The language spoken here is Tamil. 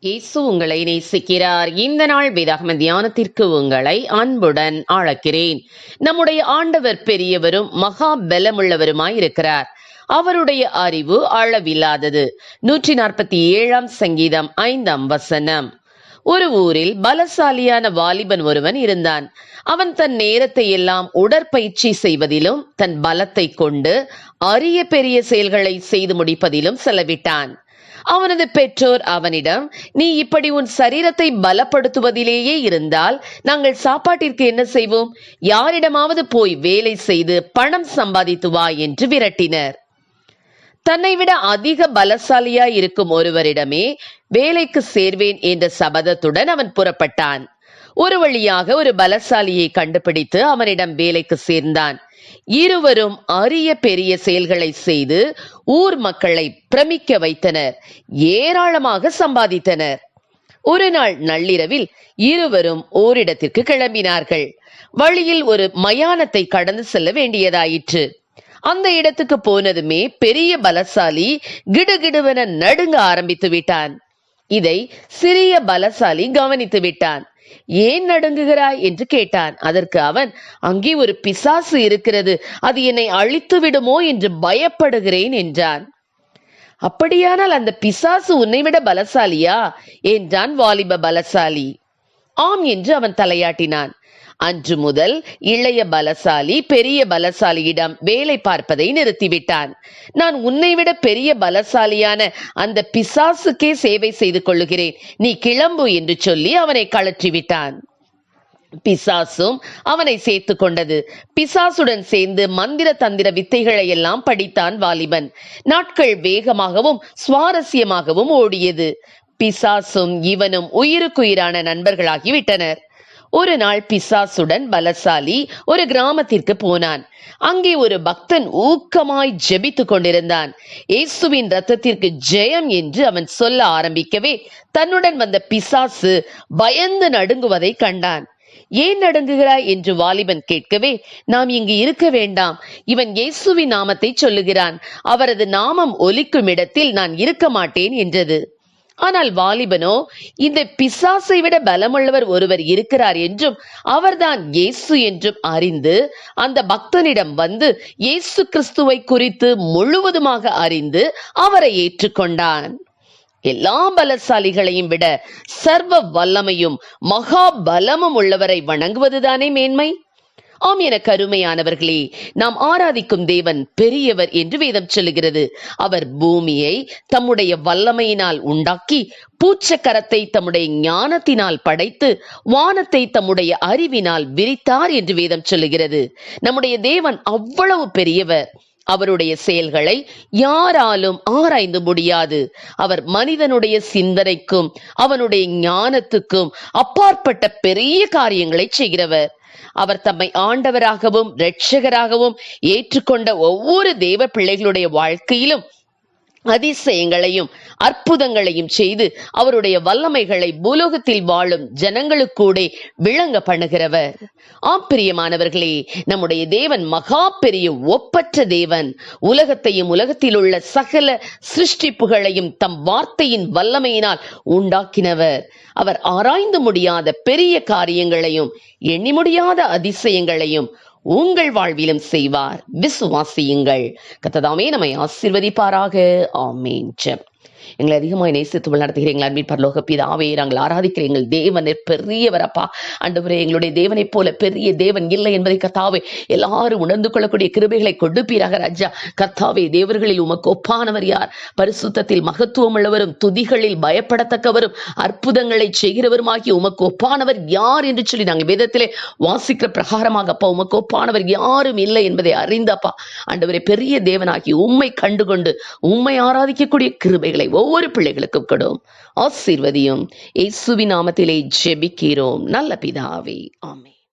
இயேசு உங்களை நேசிக்கிறார். இந்த நாள் வேதாகம தியானத்திற்கு உங்களை அன்புடன் அழைக்கிறேன். நம்முடைய ஆண்டவர் பெரியவரும் மகா பலமுள்ளவருமாய் இருக்கிறார். அவருடைய அறிவு அளவில்லாதது. 147 சங்கீதம் 5 வசனம். ஒரு ஊரில் பலசாலியான வாலிபன் ஒருவன் இருந்தான். அவன் தன் நேரத்தை எல்லாம் உடற்பயிற்சி செய்வதிலும் தன் பலத்தை கொண்டு அரிய பெரிய செயல்களை செய்து முடிப்பதிலும் செலவிட்டான். அவனது பெற்றோர் அவனிடம், நீ இப்படி உன் சரீரத்தை பலப்படுத்துவதிலேயே இருந்தால் நாங்கள் சாப்பாட்டிற்கு என்ன செய்வோம்? யாரிடமாவது போய் வேலை செய்து பணம் சம்பாதித்து வா என்று விரட்டினர். தன்னை விட அதிக பலசாலியாய் இருக்கும் ஒருவரிடமே வேலைக்கு சேர்வேன் என்ற சபதத்துடன் அவன் புறப்பட்டான். ஒரு வழியாக ஒரு பலசாலியை கண்டுபிடித்து அவனிடம் வேலைக்கு சேர்ந்தான். இருவரும் அரிய பெரிய செயல்களை செய்து ஊர் மக்களை பிரமிக்க வைத்தனர். ஏராளமாக சம்பாதித்தனர். ஒரு நாள் நள்ளிரவில் இருவரும் ஓரிடத்திற்கு கிளம்பினார்கள். வழியில் ஒரு மயானத்தை கடந்து செல்ல வேண்டியதாயிற்று. அந்த இடத்துக்கு போனதுமே பெரிய பலசாலி கிடுகிடுவென நடுங்க ஆரம்பித்து விட்டான். இதை சிறிய பலசாலி கவனித்து விட்டான். ஏன் நடுங்குகிறாய் என்று கேட்டான். அதற்கு அவன், அங்கே ஒரு பிசாசு இருக்கிறது, அது என்னை அழித்து விடுமோ என்று பயப்படுகிறேன் என்றான். அப்படியானால் அந்த பிசாசு உன்னை விட பலசாலியா என்றான் வாலிப பலசாலி. ஆம் என்று அவன் தலையாட்டினான். அன்று முதல் இளைய பலசாலி பெரிய பலசாலியிடம் வேலை பார்ப்பதை நிறுத்திவிட்டான். நான் உன்னை விட பெரிய பலசாலியான அந்த பிசாசுக்கே சேவை செய்து கொள்ளுகிறேன், நீ கிளம்பு என்று சொல்லி அவனை கழற்றிவிட்டான். பிசாசும் அவனை சேர்த்து கொண்டது. பிசாசுடன் சேர்ந்து மந்திர தந்திர வித்தைகளை எல்லாம் படித்தான் வாலிபன். நாட்கள் வேகமாகவும் சுவாரஸ்யமாகவும் ஓடியது. பிசாசும் இவனும் உயிருக்குயிரான நண்பர்களாகிவிட்டனர். ஒரு நாள் பிசாசுடன் பலசாலி ஒரு கிராமத்திற்கு போனான். அங்கே ஒரு பக்தன் ஊக்கமாய் ஜெபித்து கொண்டிருந்தான். இயேசுவின் இரத்தத்திற்கு ஜெயம் என்று அவன் சொல்ல ஆரம்பிக்கவே தன்னுடன் வந்த பிசாசு பயந்து நடுங்குவதை கண்டான். ஏன் நடுங்குகிறாய் என்று வாலிபன் கேட்கவே, நாம் இங்கு இருக்க வேண்டாம், இவன் இயேசுவின் நாமத்தை சொல்லுகிறான், அவரது நாமம் ஒலிக்கும் இடத்தில் நான் இருக்க மாட்டேன் என்றது. ஆனால் வாலிபனோ, இந்த பிசாசை விட பலமுள்ளவர் ஒருவர் இருக்கிறார் என்றும் அவர்தான் இயேசு என்றும் அறிந்து அந்த பக்தனிடம் வந்து இயேசு கிறிஸ்துவை குறித்து முழுவதுமாக அறிந்து அவரை ஏற்றுக்கொண்டான். எல்லா பலசாலிகளையும் விட சர்வ வல்லமையும் மகா பலமும் உள்ளவரை வணங்குவதுதானே மேன்மை. ஆம், என கருமையானவர்களே, நாம் ஆராதிக்கும் தேவன் பெரியவர் என்று வேதம் சொல்லுகிறது. அவர் பூமியை தம்முடைய வல்லமையினால் உண்டாக்கி, பூச்சக்கரத்தை தம்முடைய ஞானத்தினால் படைத்து, வானத்தை தம்முடைய அறிவினால் விரித்தார் என்று வேதம் சொல்லுகிறது. நம்முடைய தேவன் அவ்வளவு பெரியவர். அவருடைய செயல்களை யாராலும் ஆராய்ந்து முடியாது. அவர் மனிதனுடைய சிந்தனைக்கும் அவனுடைய ஞானத்துக்கும் அப்பாற்பட்ட பெரிய காரியங்களை செய்கிறவர். அவர் தம்மை ஆண்டவராகவும் இரட்சகராகவும் ஏற்றுக்கொண்ட ஒவ்வொரு தேவ பிள்ளைகளுடைய வாழ்க்கையிலும் அதிசயங்களையும் அற்புதங்களையும் செய்து அவருடைய வல்லமைகளை பூலோகத்தில் வாழும் ஜனங்களுக்கூட விளங்க பண்ணுகிறவர். ஆம் பிரியமானவர்களே, நம்முடைய தேவன் மகா பெரிய ஒப்பற்ற தேவன். உலகத்தையும் உலகத்தில் உள்ள சகல சிருஷ்டிப்புகளையும் தம் வார்த்தையின் வல்லமையினால் உண்டாக்கினவர். அவர் ஆராய்ந்து முடியாத பெரிய காரியங்களையும் எண்ணி முடியாத அதிசயங்களையும் உங்கள் வாழ்விலும் செய்வார். விசுவாசியுங்கள். கர்த்தர் நம்மை ஆசீர்வதிப்பாராக. ஆமென். ஜெபம். எங்களை அதிகமாக நேசித்து நடத்துகிற எங்கள் அன்பின் பரலோக பிதாவே, நாங்கள் ஆராதிக்கிற எங்கள் தேவனே பெரியவர் அப்பா. ஆண்டவரே, எங்களுடைய தேவனை போல பெரிய தேவன் இல்லை என்பதை கர்த்தாவே எல்லாரும் உணர்ந்து கொள்ளக்கூடிய கிருபைகளை கொடுப்பீராக ராஜா. கர்த்தாவே, தேவர்களில் உமக்கு ஒப்பானவர் யார்? பரிசுத்தத்தில் மகத்துவம் உள்ளவரும் துதிகளில் பயப்படத்தக்கவரும் அற்புதங்களை செய்கிறவருமாகி உமக்கு ஒப்பானவர் யார் என்று சொல்லி நாங்கள் வேதத்திலே வாசிக்கிற பிரகாரமாக அப்பா, உமக்கு ஒப்பானவர் யாரும் இல்லை என்பதை அறிந்தப்பா ஆண்டவரே, பெரிய தேவனாகி உம்மை கண்டுகொண்டு உம்மை ஆராதிக்கக்கூடிய கிருபைகளை ஒவ்வொரு பிள்ளைகளுக்கும் கொடும். ஆசீர்வதியும். இயேசுவின் நாமத்திலே ஜெபிக்கிறோம் நல்ல பிதாவே. ஆமென்.